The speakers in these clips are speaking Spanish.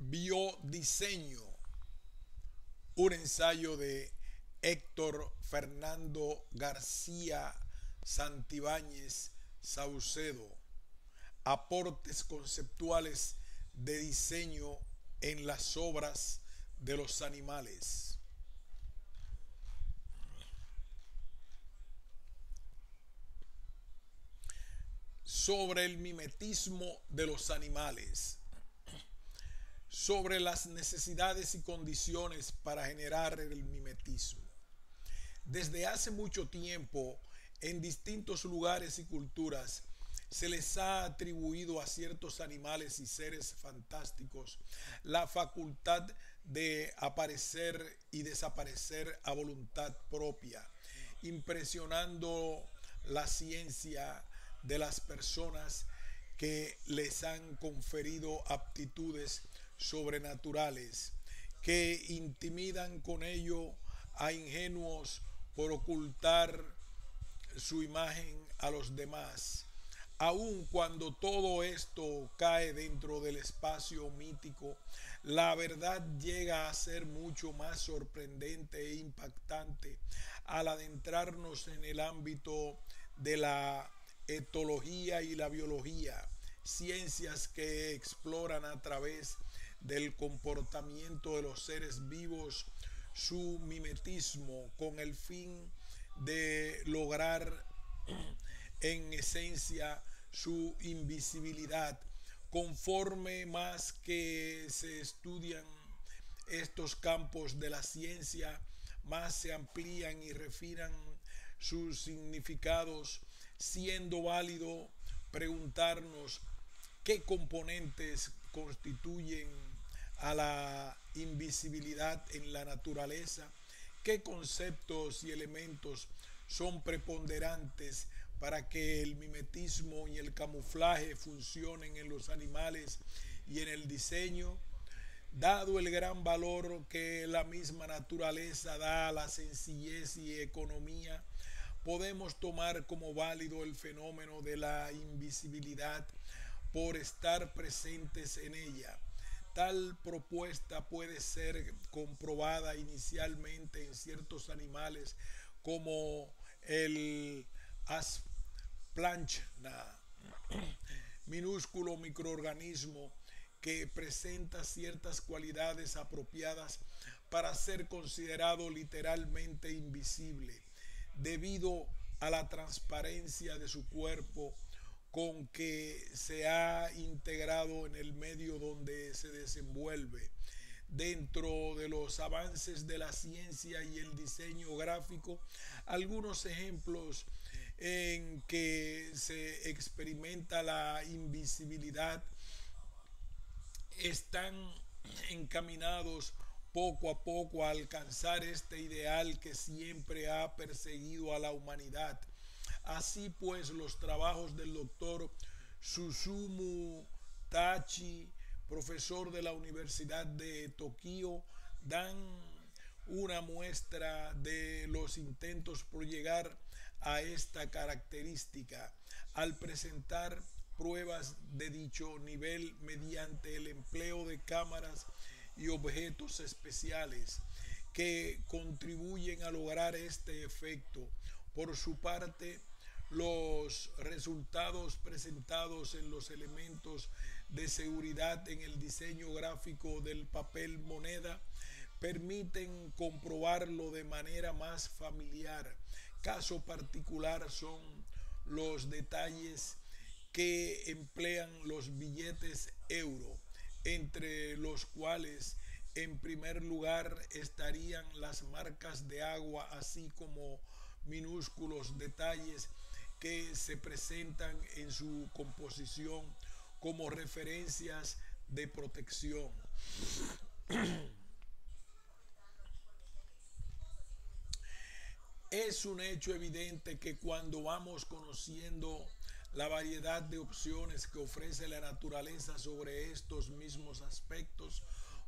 Biodiseño, un ensayo de Héctor Fernando García Santibáñez Saucedo, aportes conceptuales de diseño en las obras de los animales. Sobre el mimetismo de los animales, sobre las necesidades y condiciones para generar el mimetismo. Desde hace mucho tiempo, en distintos lugares y culturas, se les ha atribuido a ciertos animales y seres fantásticos la facultad de aparecer y desaparecer a voluntad propia, impresionando la ciencia de las personas que les han conferido aptitudes sobrenaturales, que intimidan con ello a ingenuos por ocultar su imagen a los demás. Aun cuando todo esto cae dentro del espacio mítico, la verdad llega a ser mucho más sorprendente e impactante al adentrarnos en el ámbito de la etología y la biología, ciencias que exploran a través del comportamiento de los seres vivos su mimetismo con el fin de lograr en esencia su invisibilidad. Conforme más que se estudian estos campos de la ciencia, más se amplían y refinan sus significados, siendo válido preguntarnos qué componentes constituyen a la invisibilidad en la naturaleza, qué conceptos y elementos son preponderantes para que el mimetismo y el camuflaje funcionen en los animales y en el diseño, dado el gran valor que la misma naturaleza da a la sencillez y economía. Podemos tomar como válido el fenómeno de la invisibilidad por estar presentes en ella. Tal propuesta puede ser comprobada inicialmente en ciertos animales como el Asplanchna, minúsculo microorganismo que presenta ciertas cualidades apropiadas para ser considerado literalmente invisible, debido a la transparencia de su cuerpo con que se ha integrado en el medio donde se desenvuelve. Dentro de los avances de la ciencia y el diseño gráfico, algunos ejemplos en que se experimenta la invisibilidad están encaminados poco a poco a alcanzar este ideal que siempre ha perseguido a la humanidad. Así pues, los trabajos del doctor Susumu Tachi, profesor de la Universidad de Tokio, dan una muestra de los intentos por llegar a esta característica al presentar pruebas de dicho nivel mediante el empleo de cámaras y objetos especiales que contribuyen a lograr este efecto. Por su parte, los resultados presentados en los elementos de seguridad en el diseño gráfico del papel moneda permiten comprobarlo de manera más familiar. Caso particular son los detalles que emplean los billetes euro, entre los cuales en primer lugar estarían las marcas de agua, así como minúsculos detalles que se presentan en su composición como referencias de protección. Es un hecho evidente que cuando vamos conociendo la variedad de opciones que ofrece la naturaleza sobre estos mismos aspectos,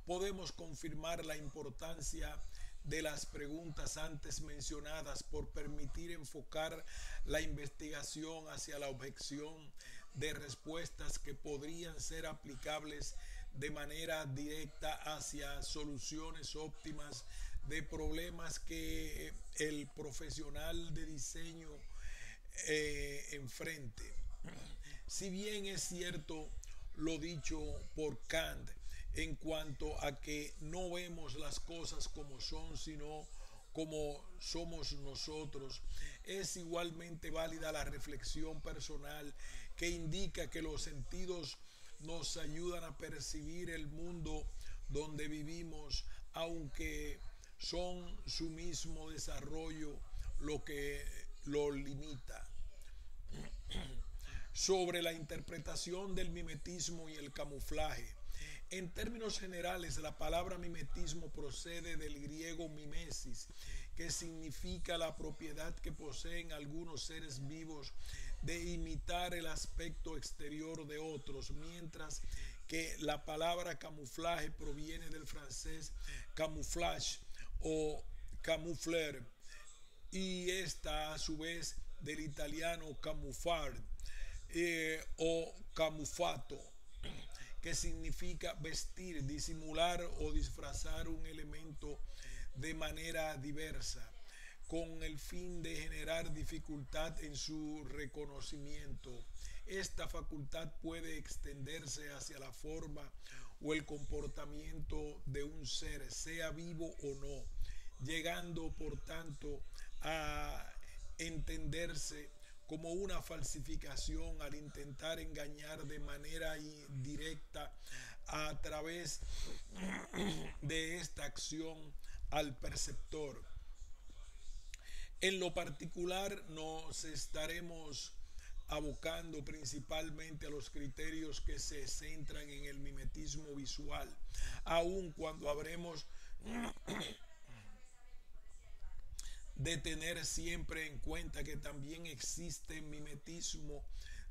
podemos confirmar la importancia de las preguntas antes mencionadas por permitir enfocar la investigación hacia la objeción de respuestas que podrían ser aplicables de manera directa hacia soluciones óptimas de problemas que el profesional de diseño enfrente. Si bien es cierto lo dicho por Kant en cuanto a que no vemos las cosas como son, sino como somos nosotros, es igualmente válida la reflexión personal que indica que los sentidos nos ayudan a percibir el mundo donde vivimos, aunque son su mismo desarrollo lo que lo limita. Sobre la interpretación del mimetismo y el camuflaje. En términos generales, la palabra mimetismo procede del griego mimesis, que significa la propiedad que poseen algunos seres vivos de imitar el aspecto exterior de otros, mientras que la palabra camuflaje proviene del francés camouflage o camoufler, y esta a su vez del italiano camuffare o camuffato, que significa vestir, disimular o disfrazar un elemento de manera diversa, con el fin de generar dificultad en su reconocimiento. Esta facultad puede extenderse hacia la forma o el comportamiento de un ser, sea vivo o no, llegando por tanto a entenderse como una falsificación al intentar engañar de manera indirecta a través de esta acción al perceptor. En lo particular nos estaremos abocando principalmente a los criterios que se centran en el mimetismo visual, aun cuando habremos de tener siempre en cuenta que también existe mimetismo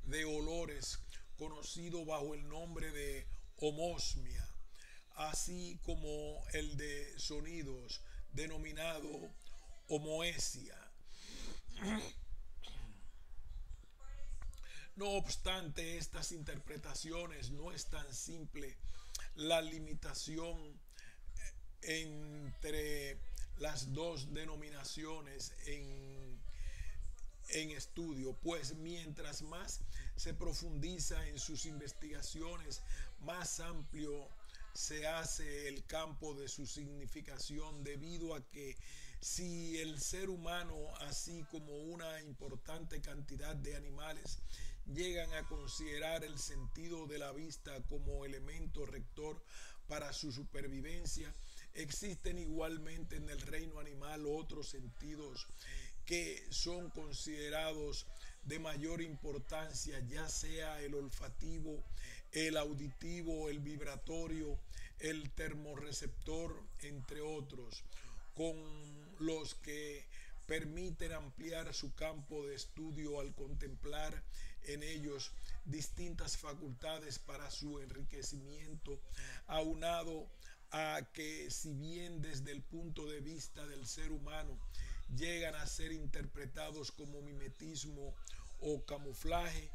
de olores, conocido bajo el nombre de homosmia, así como el de sonidos, denominado homoesia. No obstante, estas interpretaciones no es tan simple la limitación entre las dos denominaciones en estudio, pues mientras más se profundiza en sus investigaciones, más amplio se hace el campo de su significación, debido a que si el ser humano, así como una importante cantidad de animales, llegan a considerar el sentido de la vista como elemento rector para su supervivencia, existen igualmente en el reino animal otros sentidos que son considerados de mayor importancia, ya sea el olfativo, el auditivo, el vibratorio, el termorreceptor, entre otros, con los que permiten ampliar su campo de estudio al contemplar en ellos distintas facultades para su enriquecimiento, aunado a que, si bien desde el punto de vista del ser humano llegan a ser interpretados como mimetismo o camuflaje,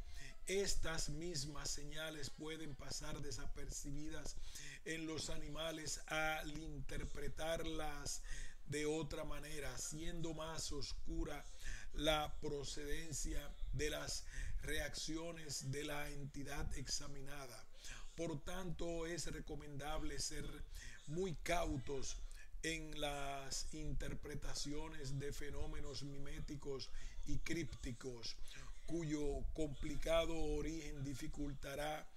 estas mismas señales pueden pasar desapercibidas en los animales al interpretarlas de otra manera, siendo más oscura la procedencia de las reacciones de la entidad examinada. Por tanto, es recomendable ser muy cautos en las interpretaciones de fenómenos miméticos y crípticos, cuyo complicado origen dificultará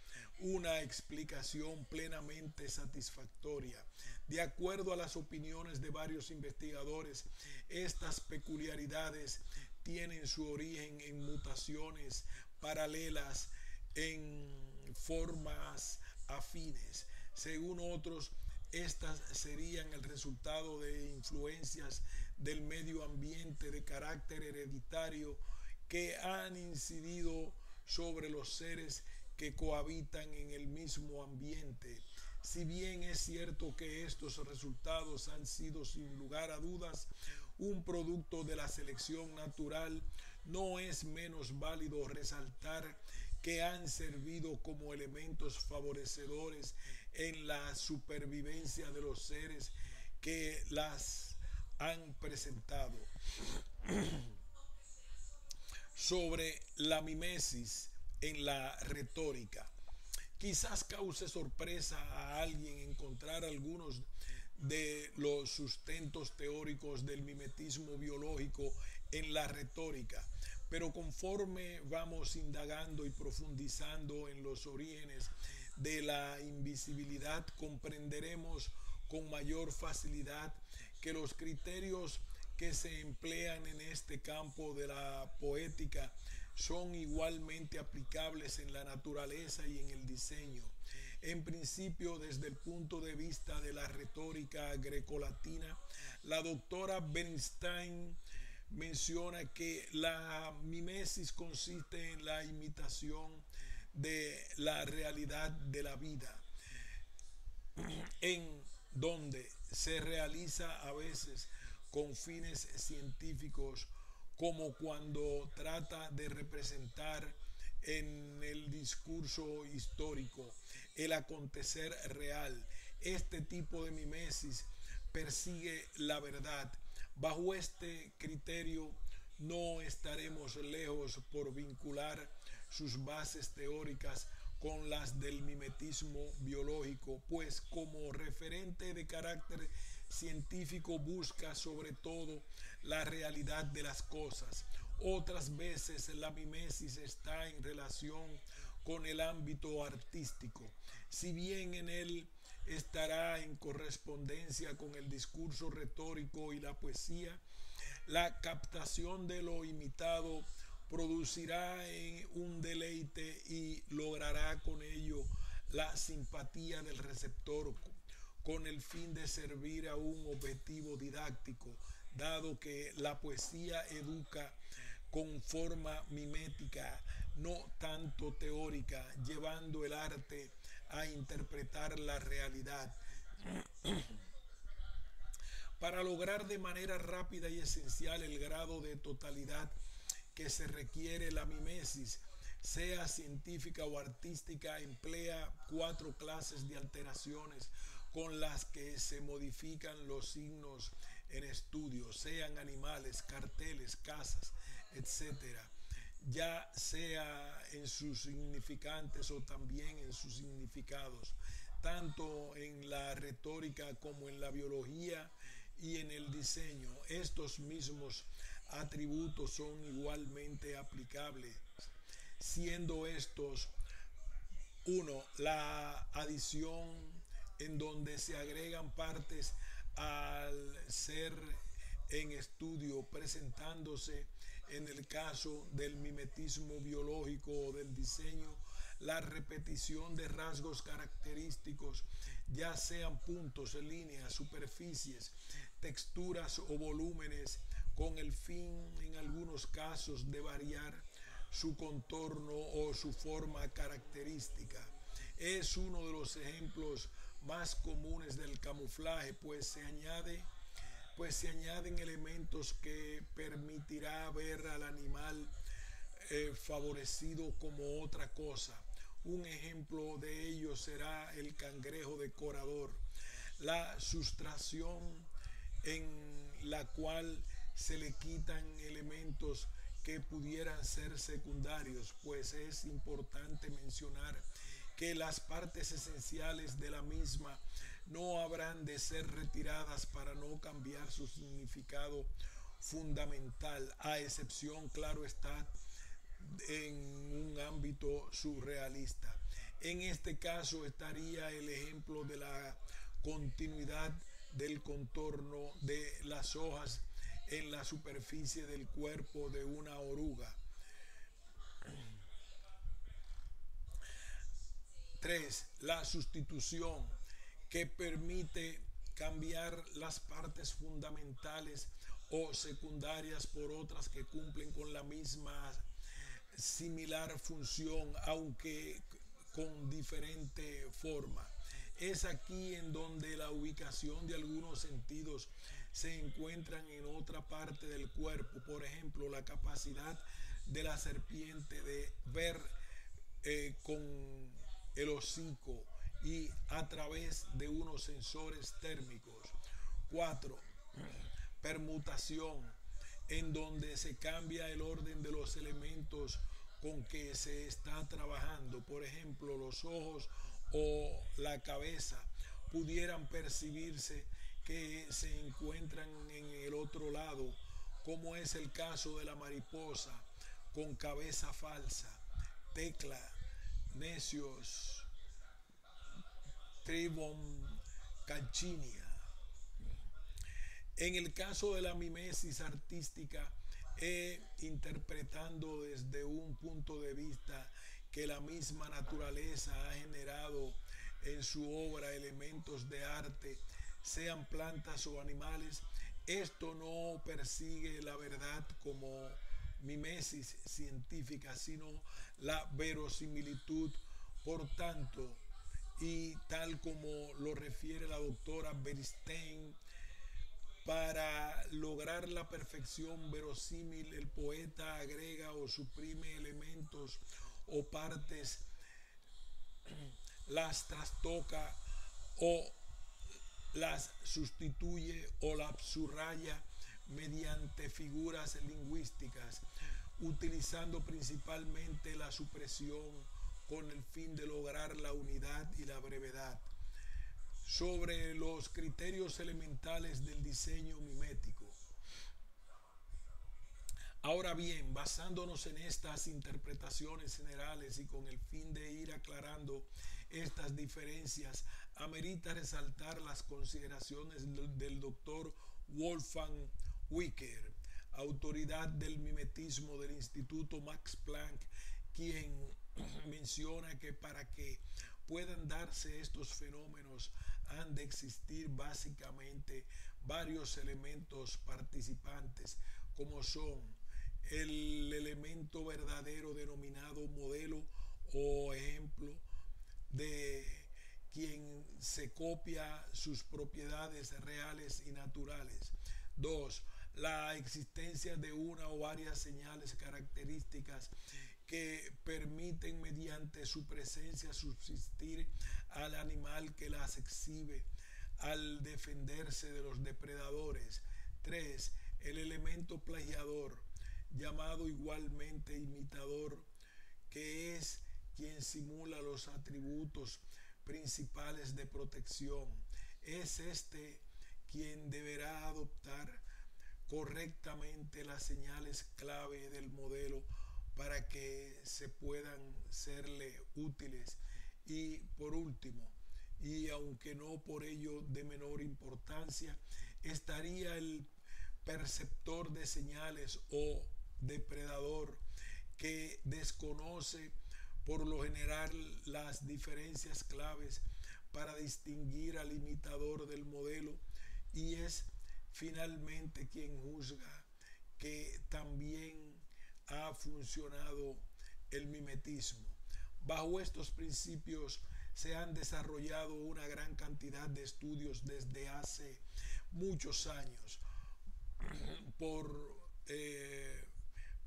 una explicación plenamente satisfactoria. De acuerdo a las opiniones de varios investigadores, estas peculiaridades tienen su origen en mutaciones paralelas en formas afines. Según otros, estas serían el resultado de influencias del medio ambiente de carácter hereditario que han incidido sobre los seres que cohabitan en el mismo ambiente. Si bien es cierto que estos resultados han sido sin lugar a dudas un producto de la selección natural, no es menos válido resaltar que han servido como elementos favorecedores en la supervivencia de los seres que las han presentado. Sobre la mimesis en la retórica. Quizás cause sorpresa a alguien encontrar algunos de los sustentos teóricos del mimetismo biológico en la retórica, pero conforme vamos indagando y profundizando en los orígenes de la invisibilidad, comprenderemos con mayor facilidad que los criterios que se emplean en este campo de la poética son igualmente aplicables en la naturaleza y en el diseño. En principio, desde el punto de vista de la retórica grecolatina, la doctora Bernstein menciona que la mimesis consiste en la imitación de la realidad de la vida, en donde se realiza a veces con fines científicos, como cuando trata de representar en el discurso histórico el acontecer real. Este tipo de mimesis persigue la verdad. Bajo este criterio no estaremos lejos por vincular sus bases teóricas con las del mimetismo biológico, pues como referente de carácter científico busca sobre todo la realidad de las cosas. Otras veces la mimesis está en relación con el ámbito artístico, si bien en él estará en correspondencia con el discurso retórico y la poesía. La captación de lo imitado producirá un deleite y logrará con ello la simpatía del receptor con el fin de servir a un objetivo didáctico, dado que la poesía educa con forma mimética, no tanto teórica, llevando el arte a interpretar la realidad. Para lograr de manera rápida y esencial el grado de totalidad que se requiere, la mimesis, sea científica o artística, emplea 4 clases de alteraciones con las que se modifican los signos en estudio, sean animales, carteles, casas, etcétera, ya sea en sus significantes o también en sus significados, tanto en la retórica como en la biología y en el diseño. Estos mismos atributos son igualmente aplicables, siendo estos: uno, la adición, en donde se agregan partes al ser en estudio, presentándose en el caso del mimetismo biológico o del diseño la repetición de rasgos característicos, ya sean puntos, líneas, superficies, texturas o volúmenes, con el fin, en algunos casos, de variar su contorno o su forma característica. Es uno de los ejemplos más comunes del camuflaje, pues se añaden elementos que permitirá ver al animal favorecido como otra cosa. Un ejemplo de ello será el cangrejo decorador. La sustracción, en la cual se le quitan elementos que pudieran ser secundarios, pues es importante mencionar que las partes esenciales de la misma no habrán de ser retiradas para no cambiar su significado fundamental, a excepción, claro está, en un ámbito surrealista. En este caso estaría el ejemplo de la continuidad del contorno de las hojas en la superficie del cuerpo de una oruga. 3. La sustitución, que permite cambiar las partes fundamentales o secundarias por otras que cumplen con la misma similar función, aunque con diferente forma. Es aquí en donde la ubicación de algunos sentidos se encuentran en otra parte del cuerpo. Por ejemplo, la capacidad de la serpiente de ver con el hocico y a través de unos sensores térmicos. 4. Permutación, en donde se cambia el orden de los elementos con que se está trabajando. Por ejemplo, los ojos o la cabeza pudieran percibirse que se encuentran en el otro lado, como es el caso de la mariposa con cabeza falsa. Tecla, Necios, Tribon, Calchinia. En el caso de la mimesis artística, interpretando desde un punto de vista que la misma naturaleza ha generado en su obra elementos de arte, sean plantas o animales, esto no persigue la verdad como mimesis científica, sino la verosimilitud. Por tanto, y tal como lo refiere la doctora Bernstein, para lograr la perfección verosímil, el poeta agrega o suprime elementos o partes, las trastoca o las sustituye o las subraya mediante figuras lingüísticas, utilizando principalmente la supresión con el fin de lograr la unidad y la brevedad. Sobre los criterios elementales del diseño mimético. Ahora bien, basándonos en estas interpretaciones generales y con el fin de ir aclarando estas diferencias, amerita resaltar las consideraciones del doctor Wolfgang Wicker, autoridad del mimetismo del Instituto Max Planck, quien menciona que para que puedan darse estos fenómenos han de existir básicamente varios elementos participantes, como son el elemento verdadero denominado modelo o ejemplo, de quien se copia sus propiedades reales y naturales. 2. La existencia de una o varias señales características que permiten mediante su presencia subsistir al animal que las exhibe al defenderse de los depredadores. 3. El elemento plagiador, llamado igualmente imitador, que es quien simula los atributos principales de protección. Es este quien deberá adoptar correctamente las señales clave del modelo para que se puedan serle útiles. Y por último, y aunque no por ello de menor importancia, estaría el perceptor de señales o depredador, que desconoce por lo general las diferencias claves para distinguir al imitador del modelo y es finalmente quien juzga que también ha funcionado el mimetismo. Bajo estos principios se han desarrollado una gran cantidad de estudios desde hace muchos años por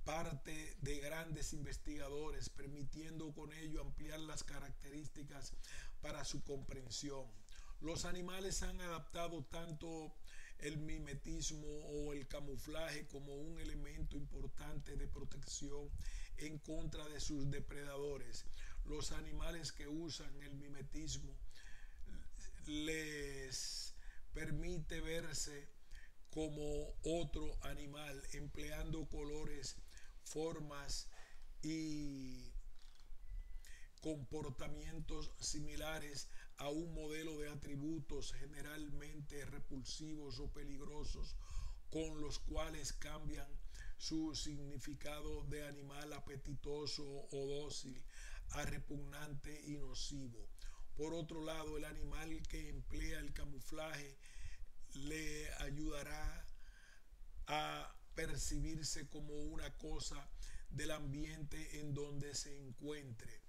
parte de grandes investigadores, permitiendo con ello ampliar las características para su comprensión. Los animales han adaptado tanto el mimetismo o el camuflaje como un elemento importante de protección en contra de sus depredadores. Los animales que usan el mimetismo les permite verse como otro animal, empleando colores, formas y comportamientos similares a un modelo de atributos generalmente repulsivos o peligrosos, con los cuales cambian su significado de animal apetitoso o dócil a repugnante y nocivo. Por otro lado, el animal que emplea el camuflaje le ayudará a percibirse como una cosa del ambiente en donde se encuentre,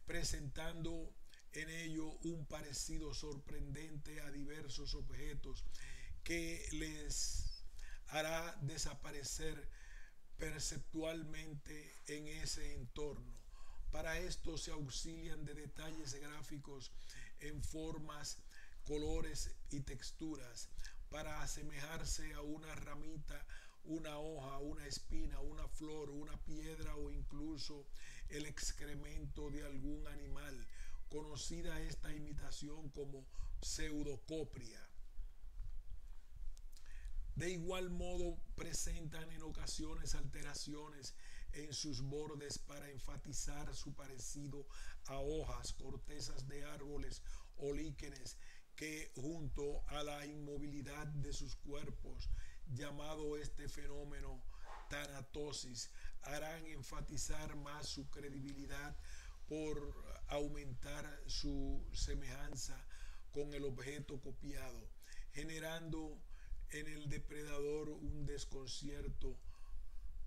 presentando en ello un parecido sorprendente a diversos objetos que les hará desaparecer perceptualmente en ese entorno. Para esto se auxilian de detalles gráficos en formas, colores y texturas para asemejarse a una ramita, una hoja, una espina, una flor, una piedra o incluso el excremento de algún animal. Conocida esta imitación como pseudocopria. De igual modo, presentan en ocasiones alteraciones en sus bordes para enfatizar su parecido a hojas, cortezas de árboles o líquenes que junto a la inmovilidad de sus cuerpos, llamado este fenómeno tanatosis, harán enfatizar más su credibilidad por aumentar su semejanza con el objeto copiado, generando en el depredador un desconcierto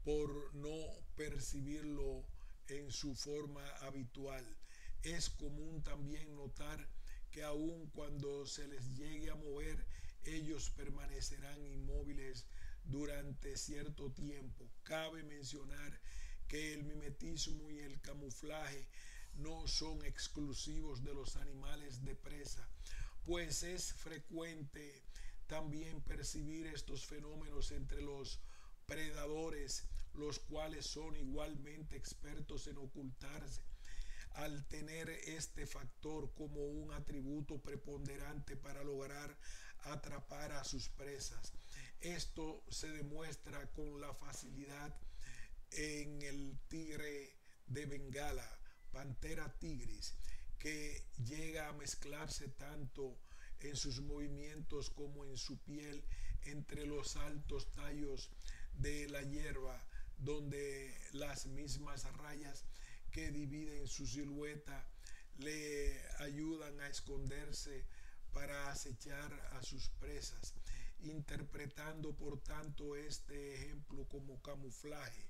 por no percibirlo en su forma habitual. Es común también notar que aun cuando se les llegue a mover, ellos permanecerán inmóviles durante cierto tiempo. Cabe mencionar que el mimetismo y el camuflaje no son exclusivos de los animales de presa, pues es frecuente también percibir estos fenómenos entre los predadores, los cuales son igualmente expertos en ocultarse, al tener este factor como un atributo preponderante para lograr atrapar a sus presas. Esto se demuestra con la facilidad en el tigre de Bengala, Panthera tigris, que llega a mezclarse tanto en sus movimientos como en su piel entre los altos tallos de la hierba, donde las mismas rayas que dividen su silueta le ayudan a esconderse para acechar a sus presas, interpretando por tanto este ejemplo como camuflaje.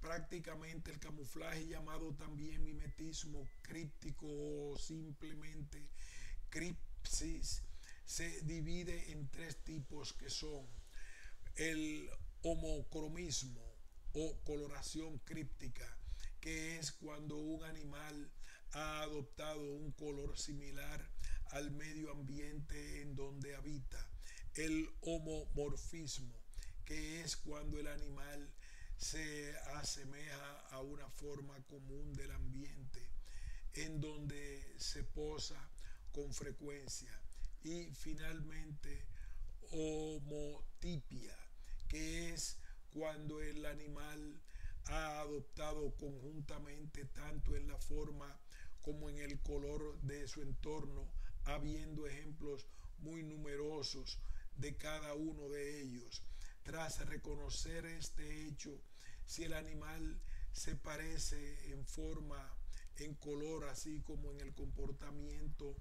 Prácticamente el camuflaje, llamado también mimetismo críptico o simplemente cripsis, se divide en tres tipos que son el homocromismo o coloración críptica, que es cuando un animal ha adoptado un color similar al medio ambiente en donde habita. El homomorfismo, que es cuando el animal se asemeja a una forma común del ambiente en donde se posa con frecuencia. Y finalmente, homotipia, que es cuando el animal ha adoptado conjuntamente tanto en la forma como en el color de su entorno, habiendo ejemplos muy numerosos de cada uno de ellos. Tras reconocer este hecho, si el animal se parece en forma, en color, así como en el comportamiento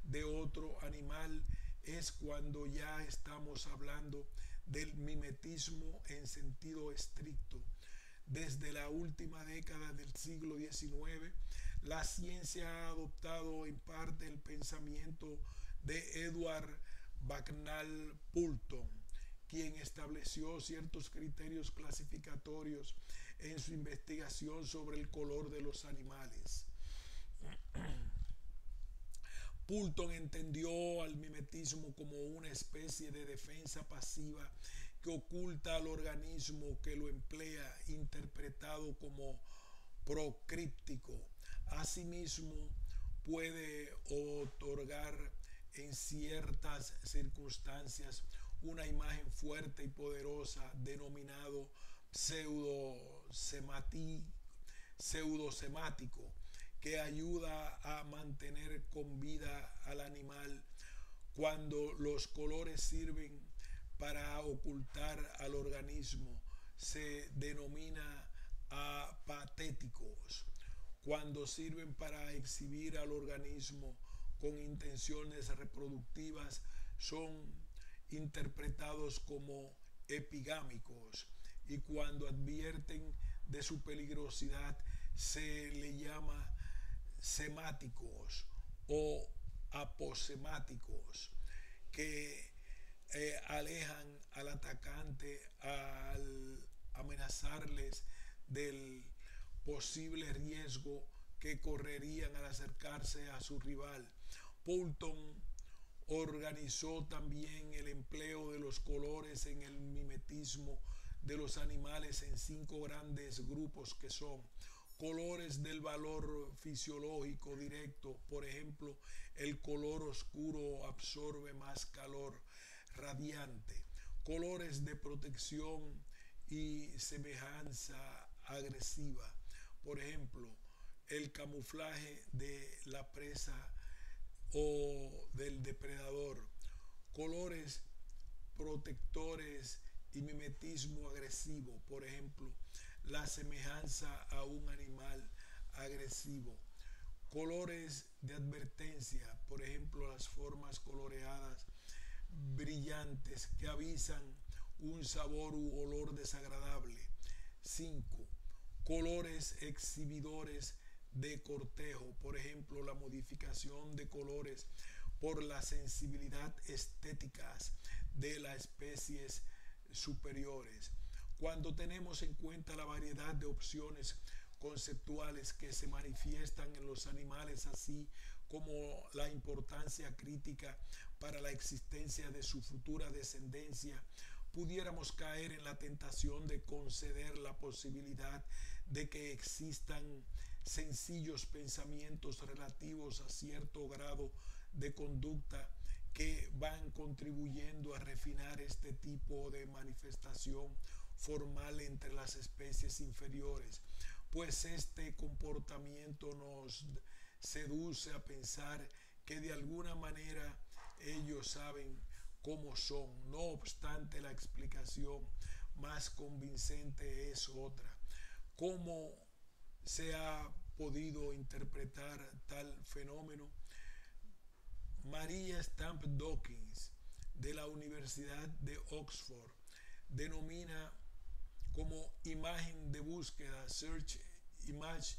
de otro animal, es cuando ya estamos hablando del mimetismo en sentido estricto. Desde la última década del siglo XIX, la ciencia ha adoptado en parte el pensamiento de Edward Bucknell Poulton, quien estableció ciertos criterios clasificatorios en su investigación sobre el color de los animales. Poulton entendió al mimetismo como una especie de defensa pasiva que oculta al organismo que lo emplea, interpretado como procríptico. Asimismo, puede otorgar en ciertas circunstancias una imagen fuerte y poderosa denominado pseudosemático, que ayuda a mantener con vida al animal. Cuando los colores sirven para ocultar al organismo, se denomina apatéticos. Cuando sirven para exhibir al organismo con intenciones reproductivas, son interpretados como epigámicos, y cuando advierten de su peligrosidad se le llama semáticos o aposemáticos, que alejan al atacante al amenazarles del posible riesgo que correrían al acercarse a su rival. Poulton organizó también el empleo de los colores en el mimetismo de los animales en 5 grandes grupos que son colores del valor fisiológico directo. Por ejemplo, el color oscuro absorbe más calor radiante. Colores de protección y semejanza agresiva. Por ejemplo, el camuflaje de la presa o del depredador. Colores protectores y mimetismo agresivo. Por ejemplo, la semejanza a un animal agresivo. Colores de advertencia, por ejemplo, las formas coloreadas brillantes que avisan un sabor u olor desagradable. 5. Colores exhibidores de cortejo, por ejemplo, la modificación de colores por la sensibilidad estéticas de las especies superiores. Cuando tenemos en cuenta la variedad de opciones conceptuales que se manifiestan en los animales, así como la importancia crítica para la existencia de su futura descendencia, pudiéramos caer en la tentación de conceder la posibilidad de que existan sencillos pensamientos relativos a cierto grado de conducta que van contribuyendo a refinar este tipo de manifestación formal entre las especies inferiores, pues este comportamiento nos seduce a pensar que de alguna manera ellos saben cómo son. No obstante, la explicación más convincente es otra. ¿Cómo se ha podido interpretar tal fenómeno? Maria Stamp Dawkins, de la Universidad de Oxford, denomina como imagen de búsqueda, search image,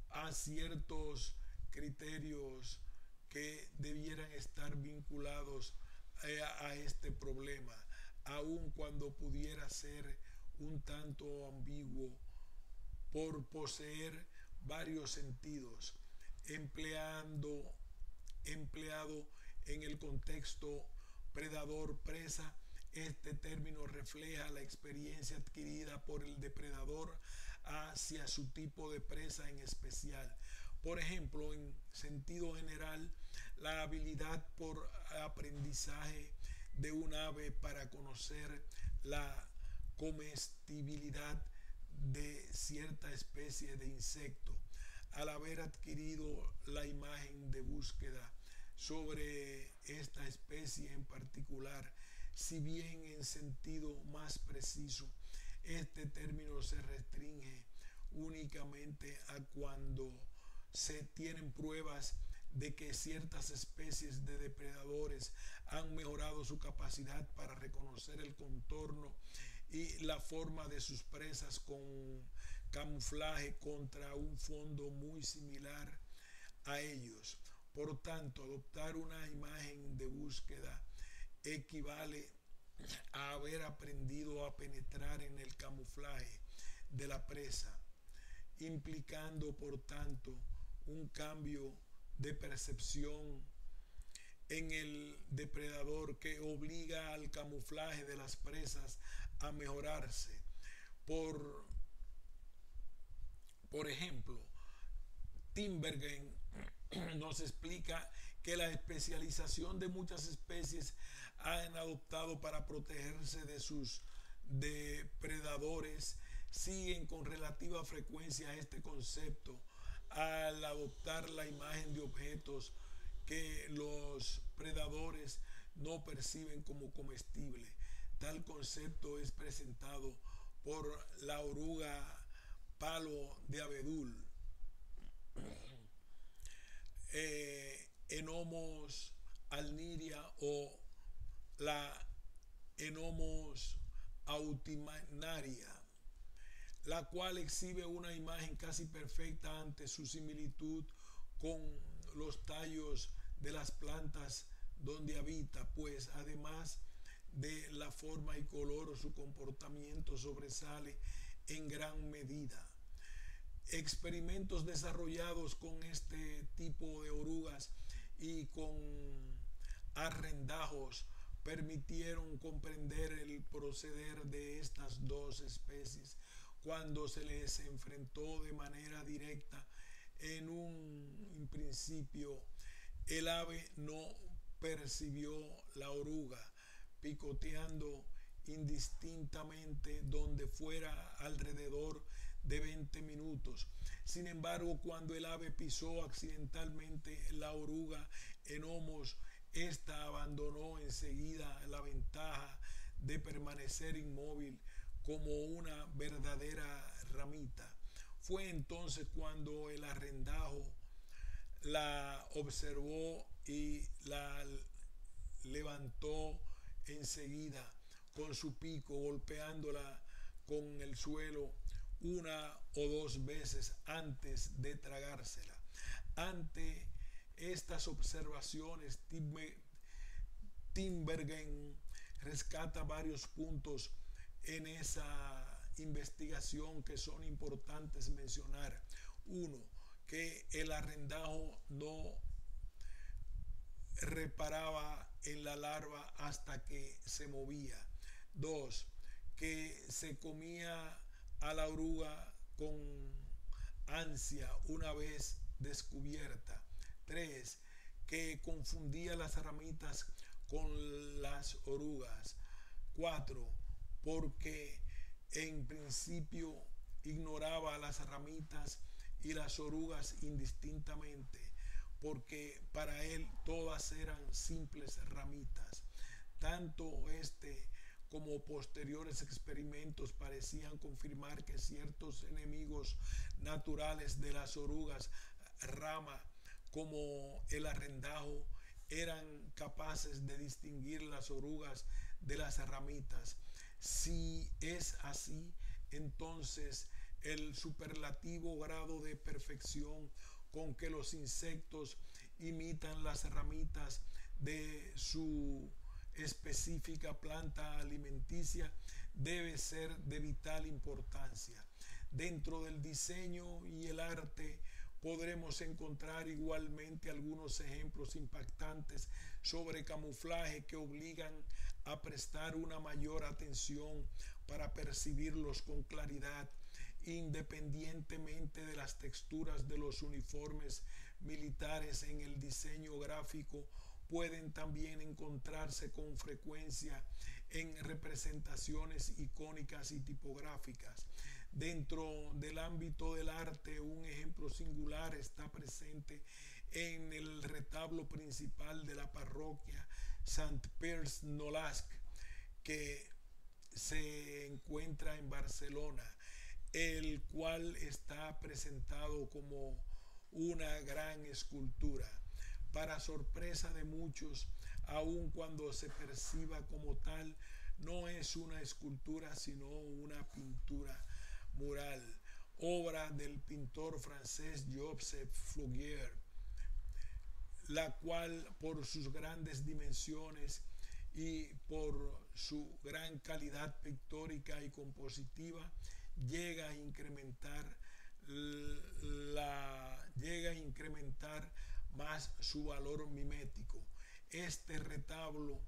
a ciertos criterios que debieran estar vinculados a este problema, aun cuando pudiera ser un tanto ambiguo por poseer varios sentidos, empleado en el contexto predador-presa. Este término refleja la experiencia adquirida por el depredador hacia su tipo de presa en especial. Por ejemplo, en sentido general, la habilidad por aprendizaje de un ave para conocer la comestibilidad de cierta especie de insecto, al haber adquirido la imagen de búsqueda sobre esta especie en particular, si bien en sentido más preciso, este término se restringe únicamente a cuando se tienen pruebas de que ciertas especies de depredadores han mejorado su capacidad para reconocer el contorno y la forma de sus presas con camuflaje contra un fondo muy similar a ellos. Por tanto, adoptar una imagen de búsqueda equivale a haber aprendido a penetrar en el camuflaje de la presa, implicando por tanto un cambio de percepción en el depredador que obliga al camuflaje de las presas a mejorarse. Por ejemplo, Tinbergen nos explica que la especialización de muchas especies han adoptado para protegerse de sus depredadores siguen con relativa frecuencia este concepto al adoptar la imagen de objetos que los predadores no perciben como comestibles. Tal concepto es presentado por la oruga palo de abedul, Enomos alniria o la Enomos autimanaria, la cual exhibe una imagen casi perfecta ante su similitud con los tallos de las plantas donde habita, pues además de la forma y color, su comportamiento sobresale en gran medida. Experimentos desarrollados con este tipo de orugas y con arrendajos permitieron comprender el proceder de estas dos especies cuando se les enfrentó de manera directa. En principio, el ave no percibió la oruga picoteando indistintamente donde fuera alrededor de 20 minutos. Sin embargo, cuando el ave pisó accidentalmente la oruga en homos, esta abandonó enseguida la ventaja de permanecer inmóvil como una verdadera ramita. Fue entonces cuando el arrendajo la observó y la levantó enseguida con su pico, golpeándola con el suelo una o dos veces antes de tragársela. Ante estas observaciones, Tinbergen rescata varios puntos en esa investigación que son importantes mencionar. Uno, que el arrendajo no reparaba en la larva hasta que se movía. Dos, que se comía a la oruga con ansia una vez descubierta. Tres, que confundía las ramitas con las orugas. Cuatro, porque en principio ignoraba las ramitas y las orugas indistintamente, porque para él todas eran simples ramitas. Tanto este como posteriores experimentos parecían confirmar que ciertos enemigos naturales de las orugas rama, como el arrendajo, eran capaces de distinguir las orugas de las ramitas. Si es así, entonces el superlativo grado de perfección con que los insectos imitan las ramitas de su específica planta alimenticia debe ser de vital importancia. Dentro del diseño y el arte podremos encontrar igualmente algunos ejemplos impactantes sobre camuflaje que obligan a prestar una mayor atención para percibirlos con claridad, independientemente de las texturas de los uniformes militares. En el diseño gráfico pueden también encontrarse con frecuencia en representaciones icónicas y tipográficas. Dentro del ámbito del arte, un ejemplo singular está presente en el retablo principal de la parroquia Sant-Pere-Nolasc, que se encuentra en Barcelona, el cual está presentado como una gran escultura. Para sorpresa de muchos, aun cuando se perciba como tal, no es una escultura sino una pintura mural, obra del pintor francés Joseph Flaugier, la cual por sus grandes dimensiones y por su gran calidad pictórica y compositiva llega a incrementar más su valor mimético. Este retablo,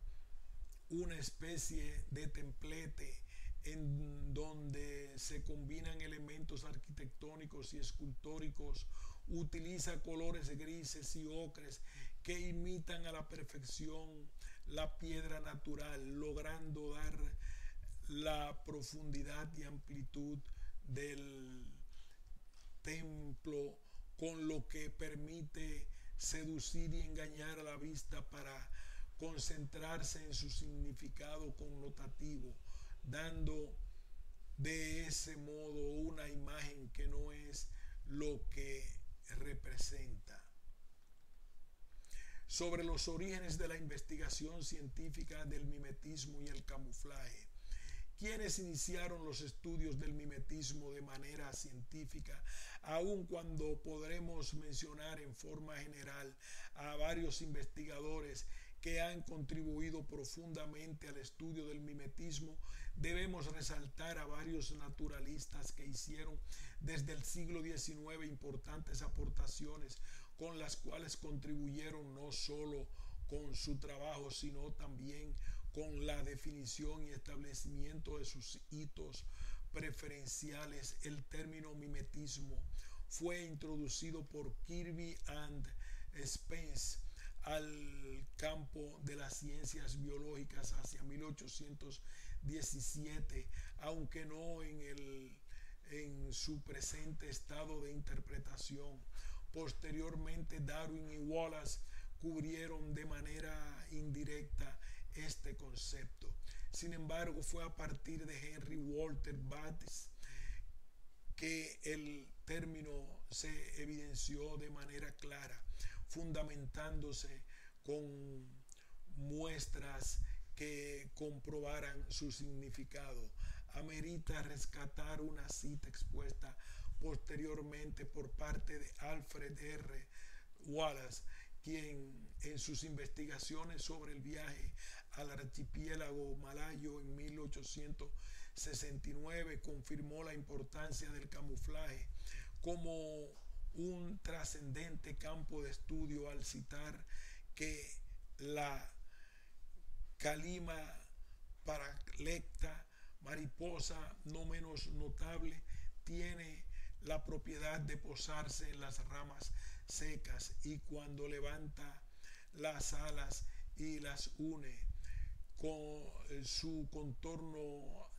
una especie de templete en donde se combinan elementos arquitectónicos y escultóricos, utiliza colores grises y ocres que imitan a la perfección la piedra natural, logrando dar la profundidad y amplitud del templo, con lo que permite seducir y engañar a la vista para concentrarse en su significado connotativo, dando de ese modo una imagen que no es lo que representa. Sobre los orígenes de la investigación científica del mimetismo y el camuflaje. Quienes iniciaron los estudios del mimetismo de manera científica, aun cuando podremos mencionar en forma general a varios investigadores que han contribuido profundamente al estudio del mimetismo, debemos resaltar a varios naturalistas que hicieron desde el siglo XIX importantes aportaciones, con las cuales contribuyeron no solo con su trabajo, sino también con la definición y establecimiento de sus hitos preferenciales. El término mimetismo fue introducido por Kirby and Spence al campo de las ciencias biológicas hacia 1817, aunque no en su presente estado de interpretación. Posteriormente, Darwin y Wallace cubrieron de manera indirecta este concepto. Sin embargo, fue a partir de Henry Walter Bates que el término se evidenció de manera clara, fundamentándose con muestras que comprobaran su significado. Amerita rescatar una cita expuesta posteriormente por parte de Alfred R. Wallace, quien en sus investigaciones sobre el viaje al archipiélago malayo en 1869 confirmó la importancia del camuflaje como un trascendente campo de estudio al citar que la Calima paralecta, mariposa no menos notable, tiene la propiedad de posarse en las ramas secas y cuando levanta las alas y las une con su contorno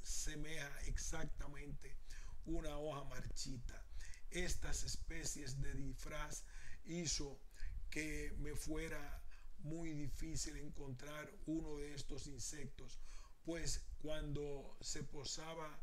semeja exactamente una hoja marchita. Estas especies de disfraz hizo que me fuera muy difícil encontrar uno de estos insectos, pues cuando se posaba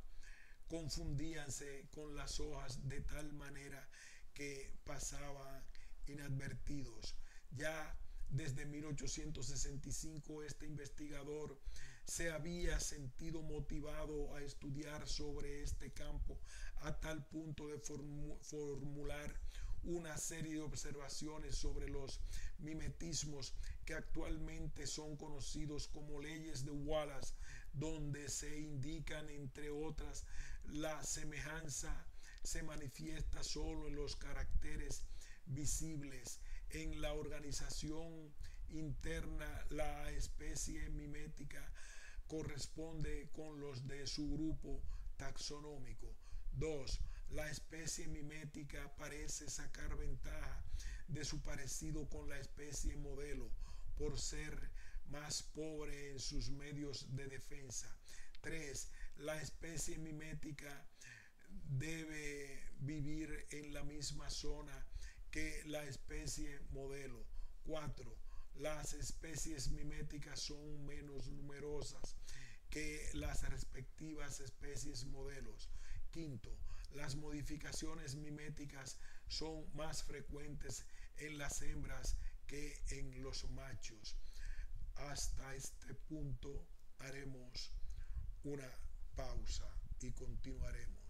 confundíanse con las hojas de tal manera que pasaban inadvertidos. Ya desde 1865 este investigador se había sentido motivado a estudiar sobre este campo a tal punto de formular una serie de observaciones sobre los mimetismos que actualmente son conocidos como leyes de Wallace, donde se indican, entre otras, la semejanza se manifiesta solo en los caracteres visibles. En la organización interna, la especie mimética corresponde con los de su grupo taxonómico. 2. La especie mimética parece sacar ventaja de su parecido con la especie modelo por ser más pobre en sus medios de defensa. 3. La especie mimética debe vivir en la misma zona que la especie modelo. 4. Las especies miméticas son menos numerosas que las respectivas especies modelos. 5. Las modificaciones miméticas son más frecuentes en las hembras que en los machos. Hasta este punto haremos una pausa y continuaremos.